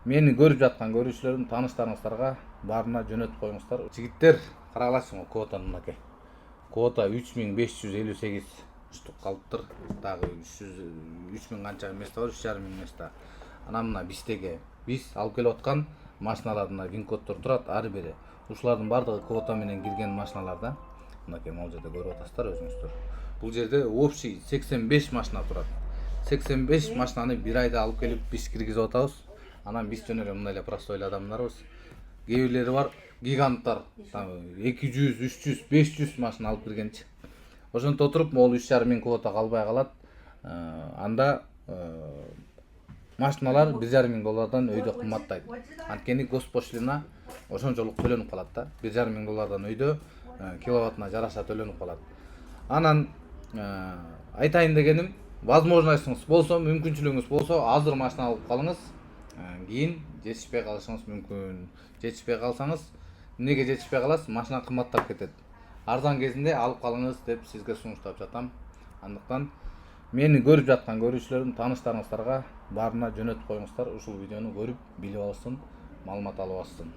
Мени көрүп жаткан көрүүчүлөрүм, тааныштарыңыздарга баарына жөнөтүп коюңуздар. Жигиттер, карагалайсың го квотаны мынакей. Квота 3558 штук калыптыр. Дагы 3000 канча место бар, 3500 место. Анан мына биздеги биз алып келип аткан машиналардын вин коддор турат ар бири. Ушулардын баардыгы квота менен кирген машиналар да. Мынакей могул жерде көрүп атасыздар өзүңүздөр. Бул жерде общий 85 машина турат. 85 машинаны бир айда алып келип биз киргизип атабыз. Анан биз жөн эле мындай эле простой эле адамдарбыз. Кээ бирлери бар гиганттар, 200, 300, 500 машина алып киргенчи. Ошентип отуруп, могул 3500 квота калбай калат. Анда машиналар $1500 өйдө кымбаттайт. Анткени госпошлина ошончолук төлөнүп калат да. $1500 өйдө киловаттына жараша төлөнүп калат. Анан айтайын дегеним, возможностуңуз болсо, мүмкүнчүлүгүңүз болсо, азыр машина алып калыңыз. Кийин жетишпей калышыңыз мүмкүн. Жетишпей калсаңыз, эмнеге жетишпей каласыз? Машина кымбаттап кетет. Арзан кезинде алып калыңыз деп сизге сунуштап жатам. Андыктан мени көрүп жаткан көрүүчүлөрүм, тааныштарыңыздарга баарына жөнөтүп коюңуздар. Ушул видеону көрүп, билип алышсын, маалымат алып алышсын.